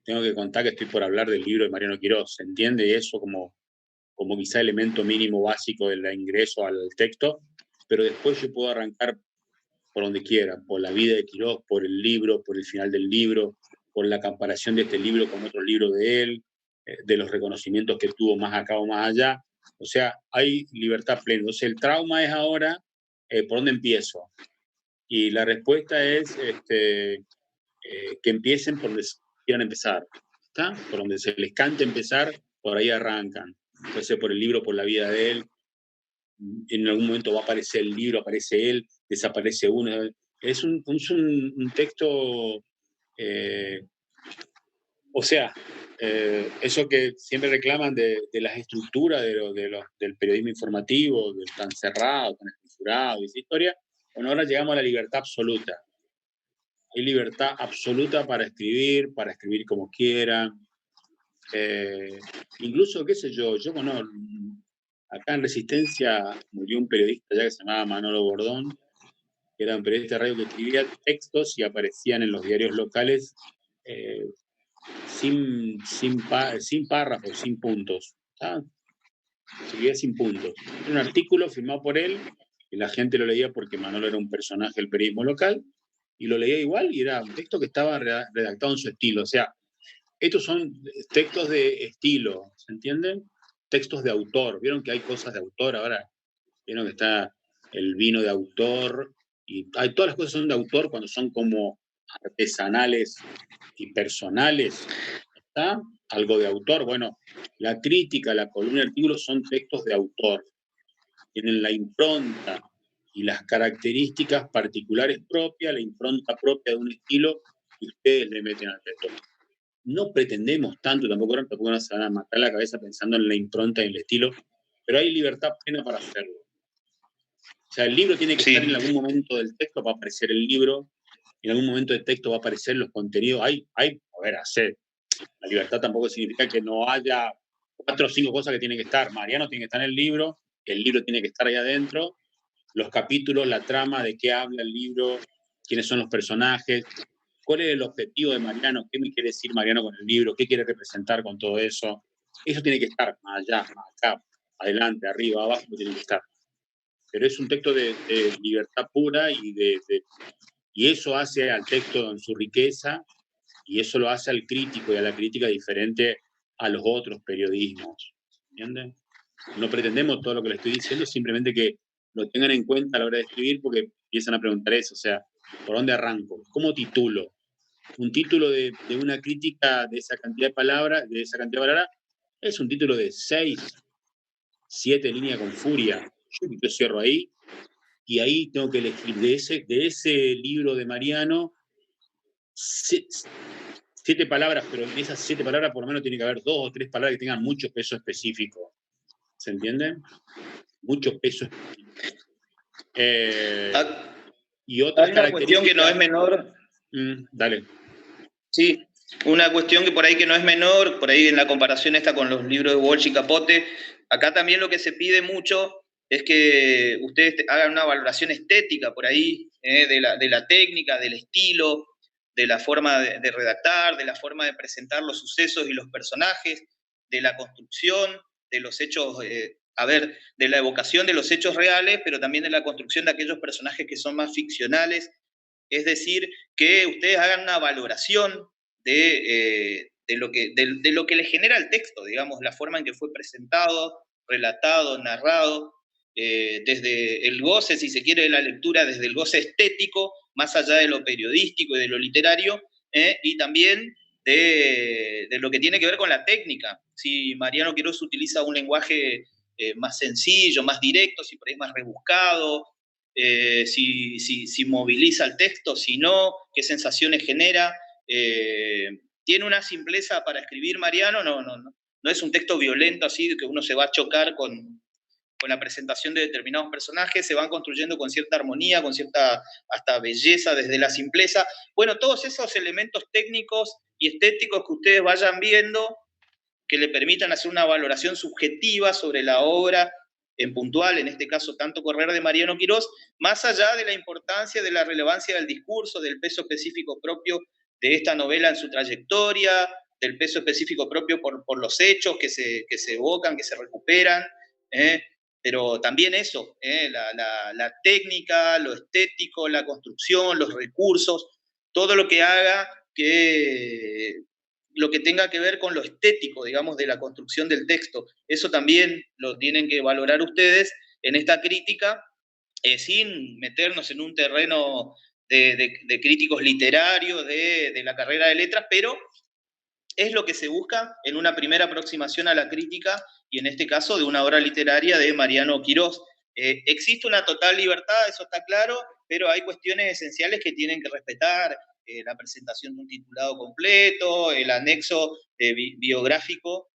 tengo que contar que estoy por hablar del libro de Mariano Quirós, ¿se entiende eso como quizá elemento mínimo básico del ingreso al texto? Pero después yo puedo arrancar por donde quiera, por la vida de Quirós, por el libro, por el final del libro, por la comparación de este libro con otro libro de él, de los reconocimientos que tuvo más acá o más allá. O sea, hay libertad plena. Entonces, el trauma es ahora, ¿por dónde empiezo? Y la respuesta es que empiecen por donde quieran empezar, ¿está? Por donde se les cante empezar, por ahí arrancan. Entonces, por el libro, por la vida de él, en algún momento va a aparecer el libro, aparece él, desaparece uno. Es un texto, o sea, eso que siempre reclaman de las estructuras del periodismo informativo, del tan cerrado, tan estructurado, y esa historia. Bueno, ahora llegamos a la libertad absoluta. Hay libertad absoluta para escribir como quieran. Incluso, qué sé yo, bueno, acá en Resistencia murió un periodista ya que se llamaba Manolo Bordón, que era un periodista de radio que escribía textos y aparecían en los diarios locales sin párrafos, sin puntos. ¿Está? Seguía sin puntos. Era un artículo firmado por él, y la gente lo leía porque Manolo era un personaje del periodismo local, y lo leía igual, y era un texto que estaba redactado en su estilo. O sea, estos son textos de estilo, ¿se entienden? Textos de autor. ¿Vieron que hay cosas de autor ahora? ¿Vieron que está el vino de autor? Y hay, todas las cosas son de autor cuando son como artesanales y personales. ¿Está? Algo de autor. Bueno, la crítica, la columna de artículos son textos de autor. Tienen la impronta y las características particulares propias, la impronta propia de un estilo que ustedes le meten al texto. No pretendemos tanto, tampoco se van a matar la cabeza pensando en la impronta y en el estilo, pero hay libertad plena para hacerlo. O sea, el libro tiene que estar en algún momento del texto, va a aparecer el libro, en algún momento del texto va a aparecer los contenidos. La libertad tampoco significa que no haya 4 o 5 cosas que tienen que estar. Mariano tiene que estar en el libro tiene que estar ahí adentro, los capítulos, la trama, de qué habla el libro, quiénes son los personajes, cuál es el objetivo de Mariano, qué me quiere decir Mariano con el libro, qué quiere representar con todo eso. Eso tiene que estar más allá, más acá, adelante, arriba, abajo, tiene que estar. Pero es un texto de libertad pura y eso hace al texto en su riqueza, y eso lo hace al crítico y a la crítica diferente a los otros periodismos. ¿Entienden? No pretendemos todo lo que le estoy diciendo, simplemente que lo tengan en cuenta a la hora de escribir, porque empiezan a preguntar eso, o sea, ¿por dónde arranco? ¿Cómo titulo? Un título de una crítica de esa cantidad de palabras, es un título de 6, 7 líneas con furia. Yo cierro ahí, y ahí tengo que elegir de ese libro de Mariano 7 palabras, pero en esas 7 palabras por lo menos tiene que haber 2 o 3 palabras que tengan mucho peso específico. ¿Se entiende? Mucho peso específico. Y otras hay una cuestión que no es menor. Dale. Sí, una cuestión que por ahí que no es menor, por ahí en la comparación esta con los libros de Walsh y Capote, acá también lo que se pide mucho es que ustedes hagan una valoración estética por ahí, de la técnica, del estilo, de la forma de redactar, de la forma de presentar los sucesos y los personajes, de la construcción, de los hechos, de la evocación de los hechos reales, pero también de la construcción de aquellos personajes que son más ficcionales. Es decir, que ustedes hagan una valoración de lo que le genera el texto, digamos, la forma en que fue presentado, relatado, narrado, desde el goce, si se quiere, de la lectura, desde el goce estético, más allá de lo periodístico y de lo literario, y también de lo que tiene que ver con la técnica. Si Mariano Quirós utiliza un lenguaje más sencillo, más directo, si por ahí más rebuscado, si moviliza el texto, si no, qué sensaciones genera. Tiene una simpleza para escribir Mariano, no es un texto violento así que uno se va a chocar con la presentación de determinados personajes, se van construyendo con cierta armonía, con cierta hasta belleza desde la simpleza. Bueno, todos esos elementos técnicos y estéticos que ustedes vayan viendo, que le permitan hacer una valoración subjetiva sobre la obra en puntual, en este caso Tanto Correr de Mariano Quirós, más allá de la importancia, de la relevancia del discurso, del peso específico propio de esta novela en su trayectoria, del peso específico propio por los hechos que se evocan, que se recuperan, pero también eso, la técnica, lo estético, la construcción, los recursos, todo lo que haga lo que tenga que ver con lo estético, digamos, de la construcción del texto. Eso también lo tienen que valorar ustedes en esta crítica, sin meternos en un terreno de críticos literarios, de la carrera de letras, pero es lo que se busca en una primera aproximación a la crítica, y en este caso de una obra literaria de Mariano Quirós. Existe una total libertad, eso está claro, pero hay cuestiones esenciales que tienen que respetar, la presentación de un titulado completo, el anexo biográfico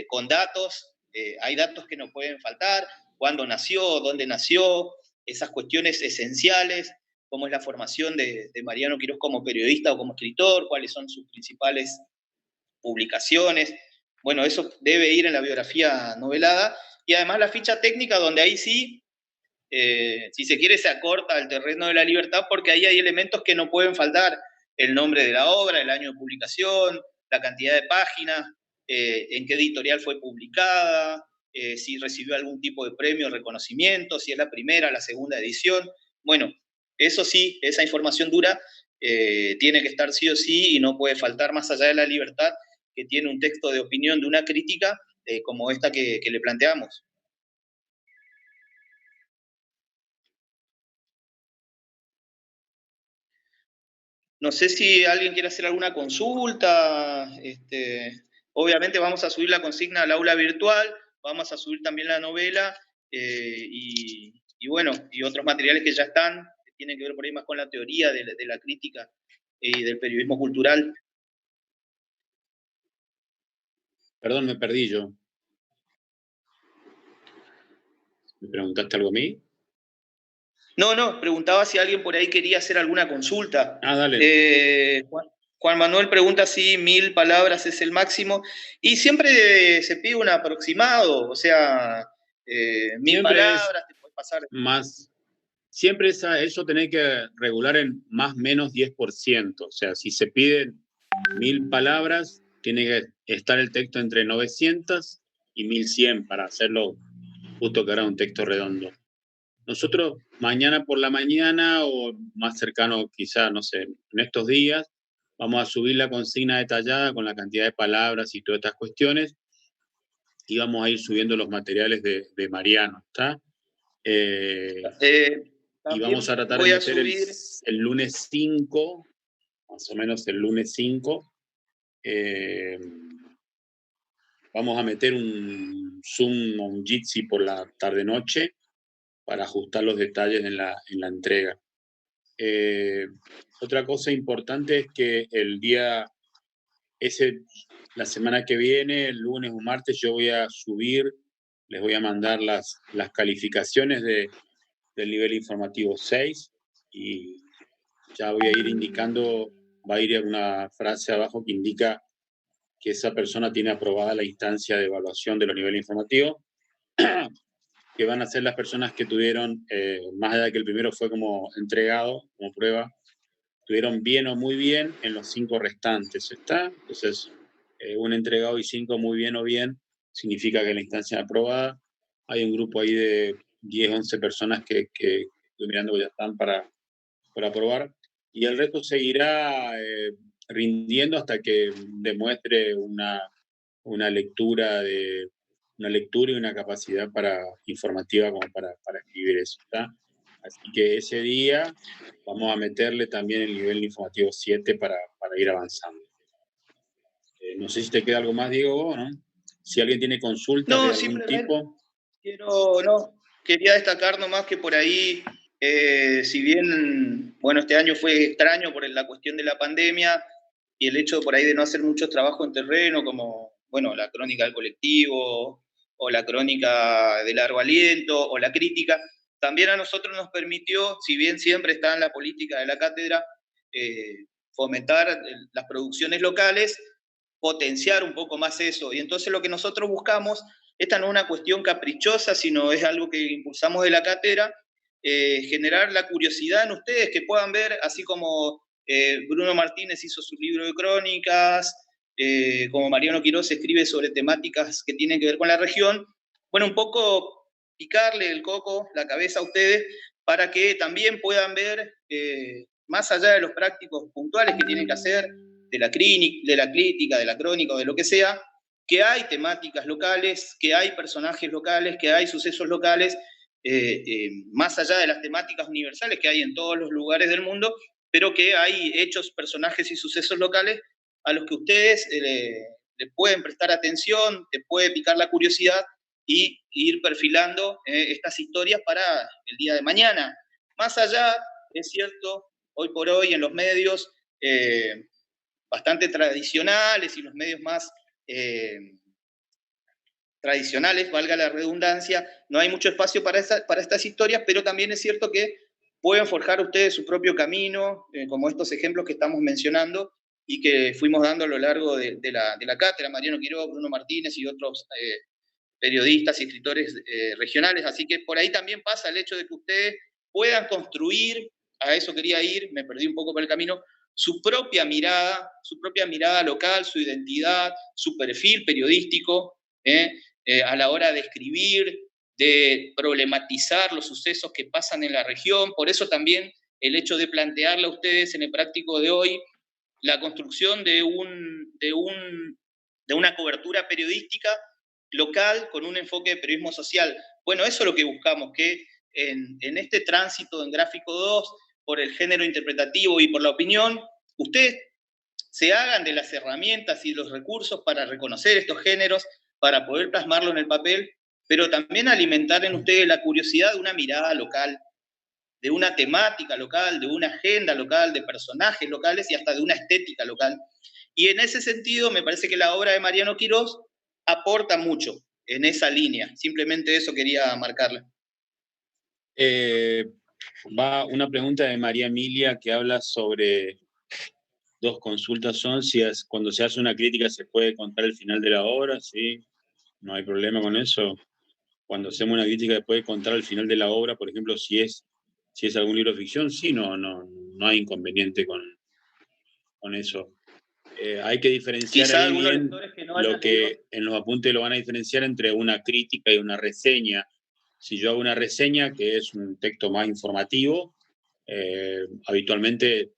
con datos, hay datos que no pueden faltar, cuándo nació, dónde nació, esas cuestiones esenciales, cómo es la formación de Mariano Quirós como periodista o como escritor, cuáles son sus principales publicaciones. Bueno, eso debe ir en la biografía novelada, y además la ficha técnica, donde ahí sí, si se quiere, se acorta el terreno de la libertad, porque ahí hay elementos que no pueden faltar: el nombre de la obra, el año de publicación, la cantidad de páginas, en qué editorial fue publicada, si recibió algún tipo de premio o reconocimiento, si es la primera, la segunda edición. Bueno, eso sí, esa información dura tiene que estar sí o sí y no puede faltar, más allá de la libertad que tiene un texto de opinión de una crítica como esta que le planteamos. No sé si alguien quiere hacer alguna consulta. Obviamente vamos a subir la consigna al aula virtual, vamos a subir también la novela y bueno, y otros materiales que ya están, que tienen que ver por ahí más con la teoría de la crítica y del periodismo cultural. Perdón, me perdí yo. ¿Me preguntaste algo a mí? No, preguntaba si alguien por ahí quería hacer alguna consulta. Ah, dale. Juan Manuel pregunta si 1000 palabras es el máximo, y siempre se pide un aproximado, o sea, 1000 palabras, te puedes pasar. Siempre eso tenés que regular en más o menos 10%, o sea, si se piden 1000 palabras, tiene que estar el texto entre 900 y 1100 para hacerlo justo que era un texto redondo. Nosotros mañana por la mañana o más cercano quizá, no sé, en estos días, vamos a subir la consigna detallada con la cantidad de palabras y todas estas cuestiones y vamos a ir subiendo los materiales de Mariano, ¿está? Y vamos a tratar de meter el lunes 5, más o menos el lunes 5, vamos a meter un Zoom o un Jitsi por la tarde-noche para ajustar los detalles en la entrega. Otra cosa importante es que el día la semana que viene, el lunes o martes, yo voy a subir, les voy a mandar las calificaciones del nivel informativo 6 y ya voy a ir indicando, va a ir una frase abajo que indica que esa persona tiene aprobada la instancia de evaluación de los niveles informativos, que van a ser las personas que tuvieron, más allá de que el primero fue como entregado, como prueba, tuvieron bien o muy bien en los 5 restantes, ¿está? Entonces, un entregado y 5 muy bien o bien significa que la instancia es aprobada. Hay un grupo ahí de 10, 11 personas que estoy mirando que ya están para aprobar, y el resto seguirá rindiendo hasta que demuestre una lectura y una capacidad informativa como para escribir eso, ¿está? Así que ese día vamos a meterle también el nivel informativo 7 para ir avanzando. No sé si te queda algo más, Diego, ¿no? Si alguien tiene consultas de algún tipo. Quería destacar nomás que por ahí, si bien, bueno, este año fue extraño por la cuestión de la pandemia y el hecho por ahí de no hacer mucho trabajo en terreno, como, bueno, la crónica del colectivo, o la crónica de largo aliento, o la crítica, también a nosotros nos permitió, si bien siempre está en la política de la cátedra, fomentar las producciones locales, potenciar un poco más eso. Y entonces lo que nosotros buscamos, esta no es una cuestión caprichosa, sino es algo que impulsamos de la cátedra, generar la curiosidad en ustedes, que puedan ver, así como Bruno Martínez hizo su libro de crónicas, como Mariano Quiroz escribe sobre temáticas que tienen que ver con la región, bueno, un poco picarle el coco, la cabeza a ustedes, para que también puedan ver, más allá de los prácticos puntuales que tienen que hacer, de la crítica, de la crónica o de lo que sea, que hay temáticas locales, que hay personajes locales, que hay sucesos locales, más allá de las temáticas universales que hay en todos los lugares del mundo, pero que hay hechos, personajes y sucesos locales a los que ustedes le pueden prestar atención, te puede picar la curiosidad y ir perfilando estas historias para el día de mañana. Más allá, es cierto, hoy por hoy en los medios bastante tradicionales y los medios más tradicionales, valga la redundancia, no hay mucho espacio para estas historias, pero también es cierto que pueden forjar ustedes su propio camino, como estos ejemplos que estamos mencionando y que fuimos dando a lo largo de la cátedra, Mariano Quiroz, Bruno Martínez y otros periodistas y escritores regionales. Así que por ahí también pasa el hecho de que ustedes puedan construir, a eso quería ir, me perdí un poco por el camino, su propia mirada local, su identidad, su perfil periodístico, a la hora de escribir, de problematizar los sucesos que pasan en la región. Por eso también el hecho de plantearle a ustedes en el práctico de hoy la construcción de una cobertura periodística local con un enfoque de periodismo social. Bueno, eso es lo que buscamos, que en este tránsito en Gráfico 2, por el género interpretativo y por la opinión, ustedes se hagan de las herramientas y los recursos para reconocer estos géneros, para poder plasmarlo en el papel, pero también alimentar en ustedes la curiosidad de una mirada local, de una temática local, de una agenda local, de personajes locales y hasta de una estética local. Y en ese sentido, me parece que la obra de Mariano Quirós aporta mucho en esa línea. Simplemente eso quería marcarle. Va una pregunta de María Emilia que habla sobre dos consultas. Son si cuando se hace una crítica se puede contar el final de la obra, ¿sí? No hay problema con eso. Cuando hacemos una crítica se puede contar el final de la obra, por ejemplo, si es algún libro de ficción, sí, no hay inconveniente con eso. Hay que diferenciar ahí bien lo que en los apuntes lo van a diferenciar entre una crítica y una reseña. Si yo hago una reseña, que es un texto más informativo, habitualmente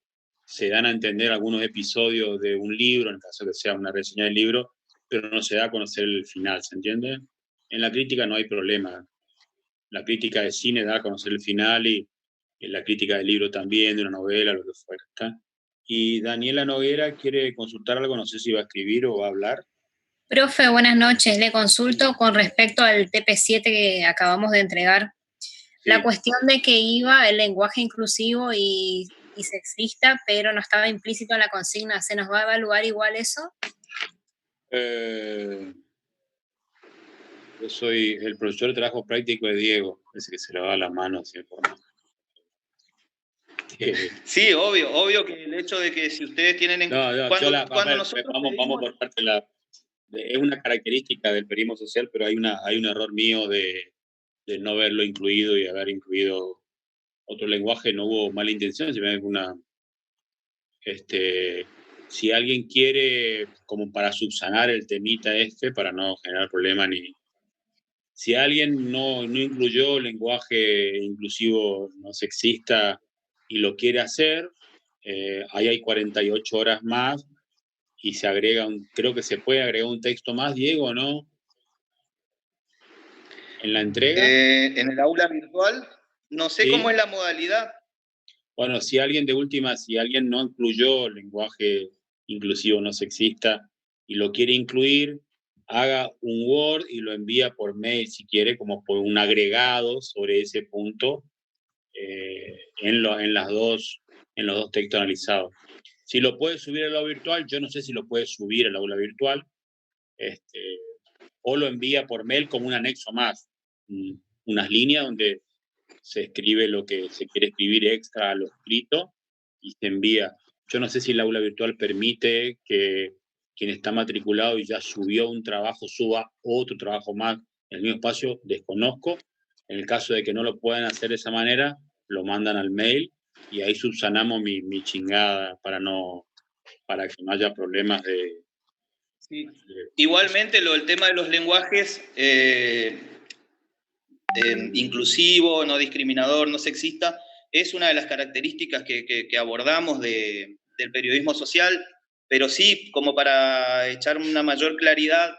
se dan a entender algunos episodios de un libro, en caso que sea una reseña del libro, pero no se da a conocer el final, ¿se entiende? En la crítica no hay problema. La crítica de cine da a conocer el final y la crítica del libro también, de una novela, lo que fuera. ¿Está? Y Daniela Noguera quiere consultar algo, no sé si va a escribir o va a hablar. Profe, buenas noches. Le consulto con respecto al TP7 que acabamos de entregar. Sí. La cuestión de que iba el lenguaje inclusivo y sexista, pero no estaba implícito en la consigna. ¿Se nos va a evaluar igual eso? Yo soy el profesor de trabajo práctico de Diego, ese que se le va la mano así por mí. Sí, obvio que el hecho de que si ustedes tienen en cuenta. Vamos por parte es una característica del periodismo social, pero hay un error mío de no haberlo incluido y haber incluido otro lenguaje. No hubo mala intención, si alguien quiere, como para subsanar el temita para no generar problemas ni. Si alguien no incluyó lenguaje inclusivo no sexista y lo quiere hacer, ahí hay 48 horas más y se agrega creo que se puede agregar un texto más, Diego, ¿no? En la entrega. En el aula virtual, no sé ¿sí? Cómo es la modalidad. Bueno, si alguien no incluyó lenguaje inclusivo no sexista y lo quiere incluir, haga un Word y lo envía por mail si quiere, como por un agregado sobre ese punto en los dos textos analizados. Si lo puede subir al aula virtual, yo no sé si lo puede subir al aula virtual, o lo envía por mail como un anexo más, unas líneas donde se escribe lo que se quiere escribir extra a lo escrito y se envía. Yo no sé si el aula virtual permite que quien está matriculado y ya subió un trabajo suba otro trabajo más en el mismo espacio, desconozco. En el caso de que no lo puedan hacer de esa manera, lo mandan al mail y ahí subsanamos mi chingada para que no haya problemas de... Sí. Igualmente, el tema de los lenguajes inclusivo, no discriminador, no sexista, es una de las características que abordamos del periodismo social, pero sí, como para echar una mayor claridad,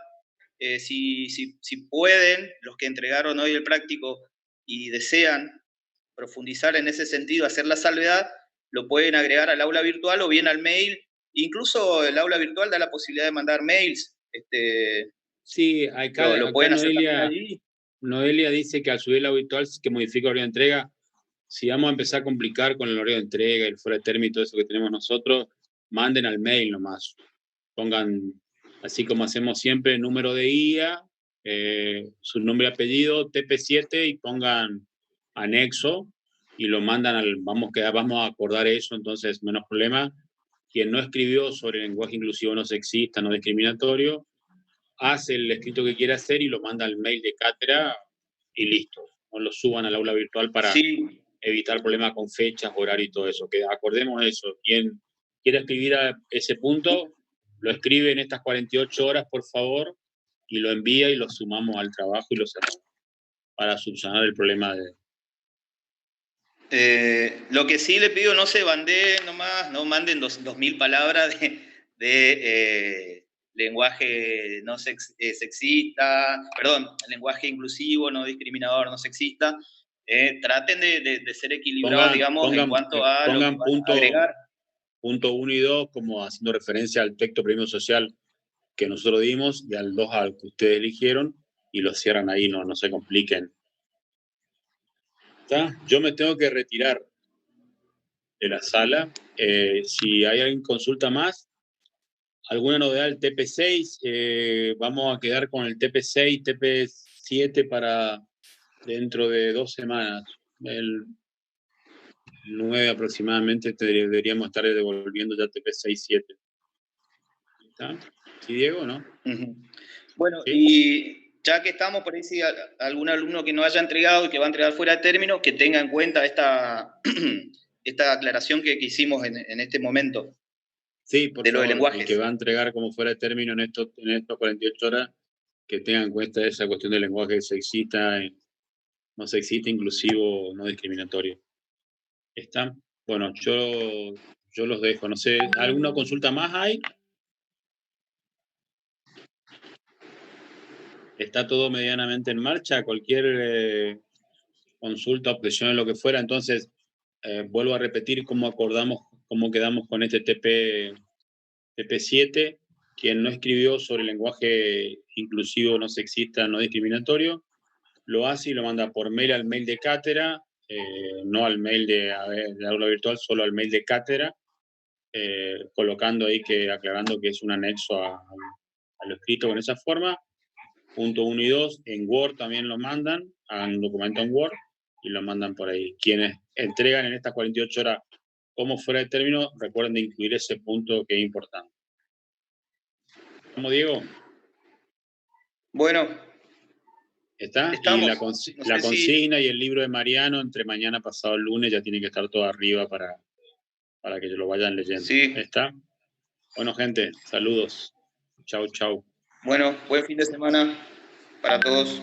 si pueden, los que entregaron hoy el práctico y desean profundizar en ese sentido, hacer la salvedad, lo pueden agregar al aula virtual o bien al mail. Incluso el aula virtual da la posibilidad de mandar mails. Sí, acá pueden hacer también allí. Noelia dice que al subir el aula virtual que modifica el horario de entrega. Si vamos a empezar a complicar con el horario de entrega, el fuera de término y todo eso que tenemos nosotros, manden al mail nomás. Pongan, así como hacemos siempre, el número de IA, su nombre y apellido, TP7, y pongan anexo y lo mandan vamos a acordar eso, entonces menos problema. Quien no escribió sobre lenguaje inclusivo no sexista, no discriminatorio, hace el escrito que quiere hacer y lo manda al mail de cátedra y listo. No lo suban al aula virtual para evitar problemas con fechas, horario y todo eso. Que acordemos eso. quiera escribir a ese punto, lo escribe en estas 48 horas, por favor, y lo envía y lo sumamos al trabajo y lo cerramos para subsanar el problema de... Lo que sí le pido, no se bandeen nomás, no manden 2000 palabras de lenguaje no sexista, perdón, lenguaje inclusivo, no discriminador, no sexista. Traten de ser equilibrados, digamos, en cuanto a lo que van a agregar. Punto 1 y 2, como haciendo referencia al texto premio social que nosotros dimos, y al 2 al que ustedes eligieron, y lo cierran ahí, no se compliquen. ¿Está? Yo me tengo que retirar de la sala. Si hay alguien consulta más, alguna novedad del TP6, vamos a quedar con el TP6, TP7 para dentro de 2 semanas. El 9 aproximadamente deberíamos estar devolviendo ya TP6-7. ¿Está? ¿Sí, Diego, no? Bueno, ¿sí? Y ya que estamos, por ahí si algún alumno que no haya entregado y que va a entregar fuera de término, que tenga en cuenta esta aclaración que hicimos en este momento. Sí, por de favor, los lenguajes. El que va a entregar como fuera de término en estos 48 horas, que tenga en cuenta esa cuestión del lenguaje sexista, no sexista, inclusivo, no discriminatorio. ¿Está? Bueno, yo los dejo. No sé, ¿alguna consulta más hay? Está todo medianamente en marcha. Cualquier consulta, objeción, lo que fuera. Entonces, vuelvo a repetir cómo acordamos, cómo quedamos con este TP7. Quien no escribió sobre el lenguaje inclusivo, no sexista, no discriminatorio, lo hace y lo manda por mail al mail de cátedra, no al mail de aula virtual, solo al mail de cátedra, colocando ahí aclarando que es un anexo a lo escrito con esa forma. Punto 1 y 2, en Word también lo mandan, hagan un documento en Word y lo mandan por ahí. Quienes entregan en estas 48 horas como fuera de término, recuerden de incluir ese punto que es importante. ¿Cómo, Diego? Bueno. ¿Está? Estamos. Y la consigna y el libro de Mariano entre mañana pasado el lunes ya tiene que estar todo arriba para que lo vayan leyendo. Sí. ¿Está? Bueno, gente, saludos. Chau, chau. Bueno, buen fin de semana para todos.